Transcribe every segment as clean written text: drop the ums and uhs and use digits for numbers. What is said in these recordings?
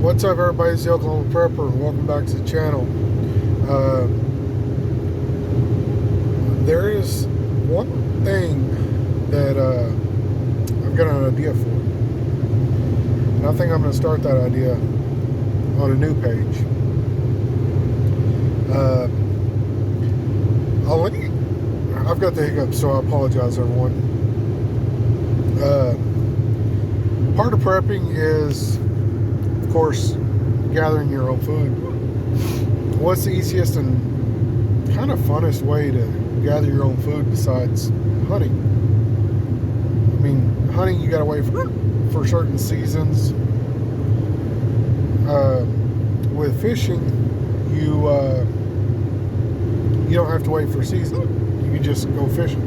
What's up, everybody? It's the Oklahoma Prepper. Welcome back to the channel. There is one thing that I've got an idea for. And I think I'm going to start that idea on a new page. I've got the hiccups, so I apologize, everyone. Part of prepping is, of course, gathering your own food. What's the easiest and kind of funnest way to gather your own food besides hunting? I mean, hunting, you gotta wait for certain seasons. With fishing, you don't have to wait for season. You can just go fishing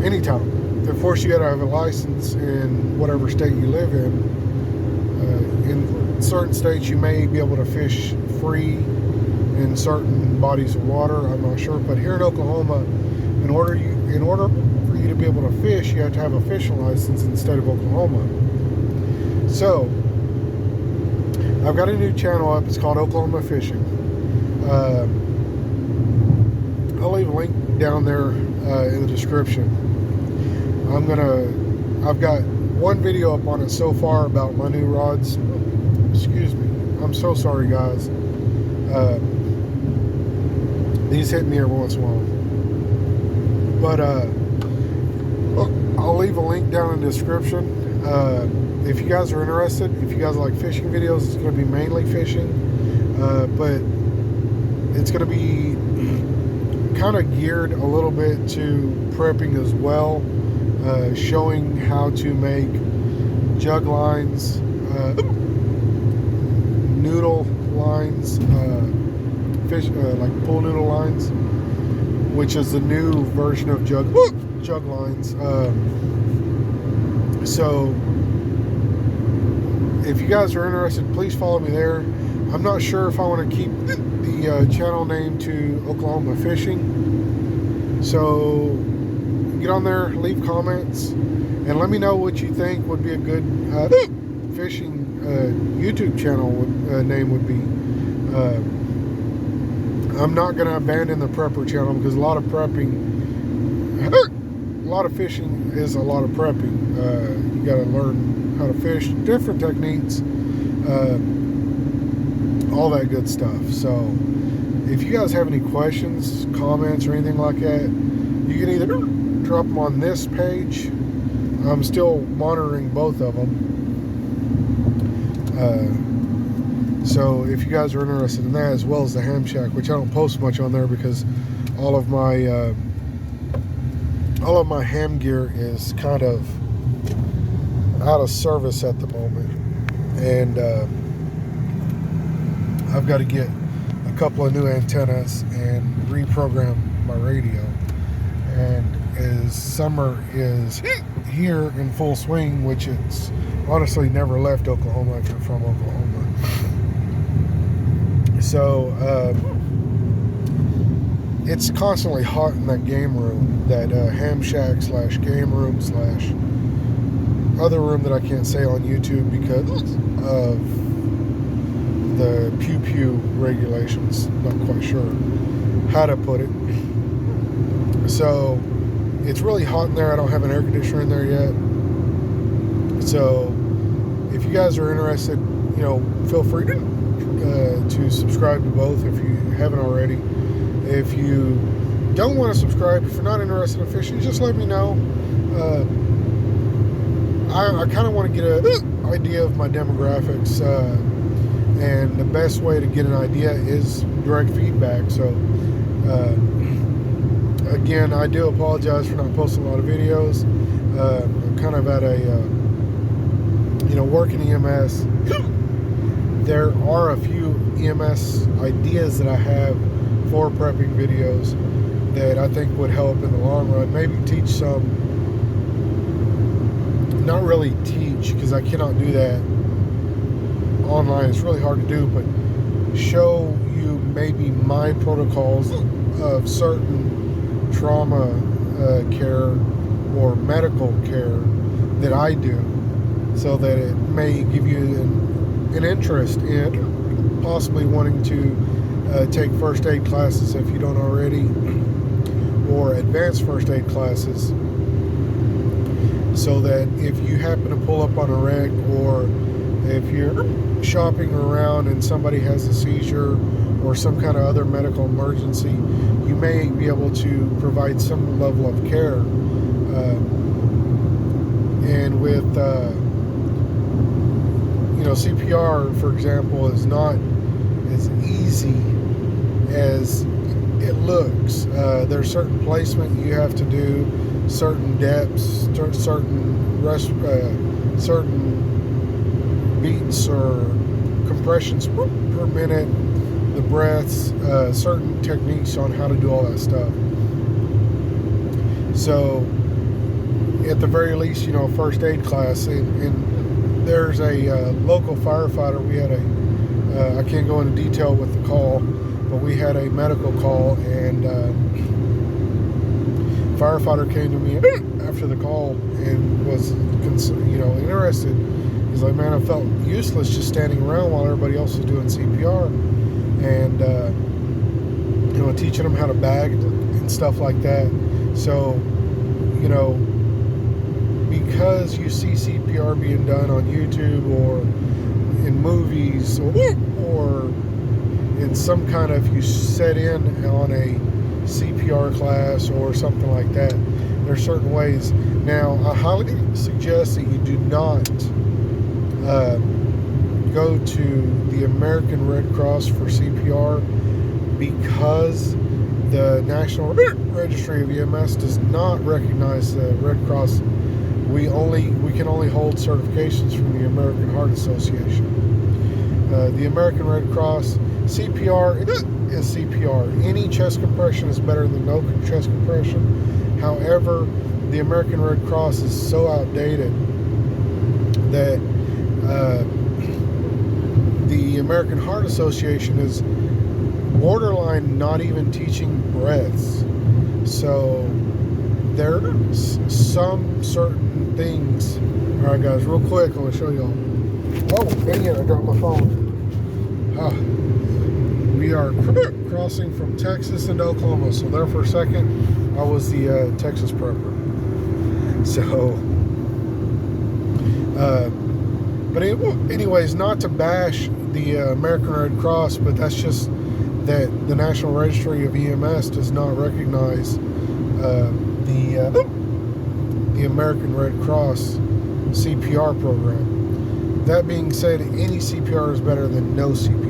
anytime. Of course, you gotta have a license in whatever state you live in. In certain states, you may be able to fish free in certain bodies of water. I'm not sure, but here in Oklahoma, in order for you to be able to fish, you have to have a fishing license in the state of Oklahoma. So, I've got a new channel up. It's called Oklahoma Fishing. I'll leave a link down there in the description. I've got one video up on it so far about my new rods. Excuse me. I'm so sorry, guys. These hit me every once in a while. But I'll leave a link down in the description. If you guys are interested, if you guys like fishing videos, it's going to be mainly fishing. But it's going to be kind of geared a little bit to prepping as well. Showing how to make jug lines, noodle lines, fish like pool noodle lines, which is the new version of jug lines. So if you guys are interested, please follow me there. I'm not sure if I want to keep the channel name to Oklahoma Fishing. So get on there, leave comments, and let me know what you think would be a good fishing YouTube channel name would be. I'm not going to abandon the prepper channel because a lot of fishing is a lot of prepping. You got to learn how to fish, different techniques, all that good stuff. So if you guys have any questions, comments, or anything like that, you can either drop them on this page. I'm still monitoring both of them. So if you guys are interested in that, as well as the ham shack, which I don't post much on there because all of my ham gear is kind of out of service at the moment, and I've got to get a couple of new antennas and reprogram my radio. And as summer is here in full swing, which it's honestly never left Oklahoma if you're from Oklahoma. So it's constantly hot in that game room, that ham shack / game room / other room that I can't say on YouTube because of the pew regulations. Not quite sure how to put it. So it's really hot in there. I don't have an air conditioner in there yet. So if you guys are interested, feel free to subscribe to both if you haven't already. If you don't want to subscribe, if you're not interested in fishing, just let me know. I kind of want to get an idea of my demographics, and the best way to get an idea is direct feedback. So again, I do apologize for not posting a lot of videos. I'm kind of at a, working EMS. There are a few EMS ideas that I have for prepping videos that I think would help in the long run. Maybe teach some, not really teach, because I cannot do that online. It's really hard to do, but show you maybe my protocols of certain trauma care or medical care that I do, so that it may give you an interest in possibly wanting to take first aid classes if you don't already, or advanced first aid classes, so that if you happen to pull up on a wreck, or if you're shopping around and somebody has a seizure or some kind of other medical emergency, you may be able to provide some level of care. And with CPR, for example, is not as easy as it looks. There's certain placement you have to do, certain depths, certain beats or compressions per minute, the breaths, certain techniques on how to do all that stuff. So at the very least, first aid class, and there's a local firefighter. We had I can't go into detail with the call, but we had a medical call, and firefighter came to me after the call and was interested. He's like, man, I felt useless just standing around while everybody else was doing CPR, and teaching them how to bag and stuff like that. So because you see CPR being done on YouTube or in movies, or in some kind of, you set in on a CPR class or something like that, there's certain ways. Now, I highly suggest that you do not go to the American Red Cross for CPR, because the National Registry of EMS does not recognize the Red Cross. We can only hold certifications from the American Heart Association. The American Red Cross, CPR is CPR. Any chest compression is better than no chest compression. However, the American Red Cross is so outdated that the American Heart Association is borderline not even teaching breaths. So there's some certain things. All right, guys, real quick, I want to show y'all. Oh, dang it, I dropped my phone. We are crossing from Texas into Oklahoma. So there for a second, I was the Texas prepper. So, but anyways, not to bash the American Red Cross, but that's just that the National Registry of EMS does not recognize the American Red Cross CPR program. That being said, any CPR is better than no CPR.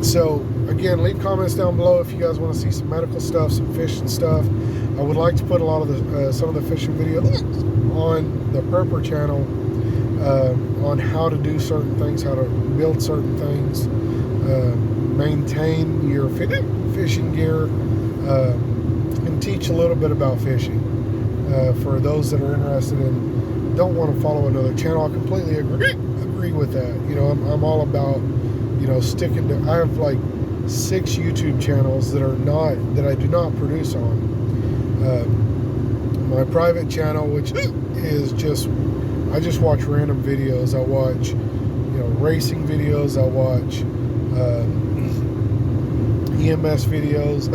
So again, leave comments down below if you guys want to see some medical stuff, some fishing stuff. I would like to put a lot of some of the fishing videos on the Prepper channel, on how to do certain things, how to build certain things, maintain your fishing gear, and teach a little bit about fishing. For those that are interested and don't want to follow another channel, I completely agree with that. I'm all about sticking to. I have like 6 YouTube channels that I do not produce on. My private channel, which is I just watch random videos. I watch racing videos. I watch EMS videos.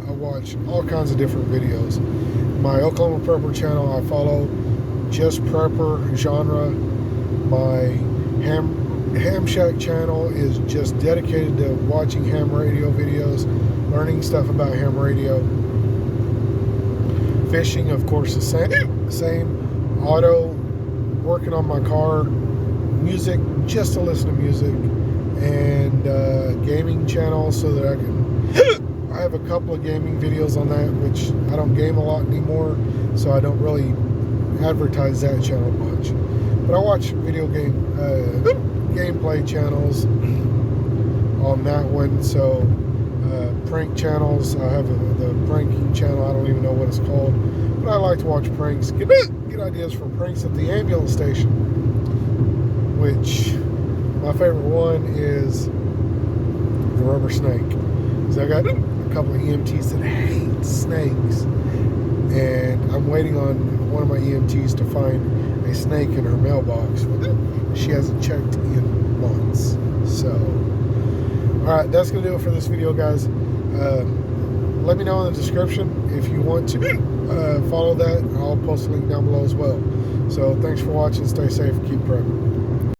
I watch all kinds of different videos. My Oklahoma Prepper channel, I follow just Prepper genre. My Ham Shack channel is just dedicated to watching ham radio videos, learning stuff about ham radio. Fishing, of course, the same. Auto, working on my car. Music, just to listen to music. And gaming channel, so that I have a couple of gaming videos on that, which I don't game a lot anymore, so I don't really advertise that channel much. But I watch video game gameplay channels on that one. So prank channels, I have the pranking channel. I don't even know what it's called, but I like to watch pranks, get ideas for pranks at the ambulance station, which my favorite one is the rubber snake. So I got a couple of EMTs that hate snakes, and I'm waiting on one of my EMTs to find a snake in her mailbox. She hasn't checked in months. So, all right, that's gonna do it for this video, guys. Let me know in the description if you want to follow that. I'll post a link down below as well. So thanks for watching. Stay safe. Keep prepping.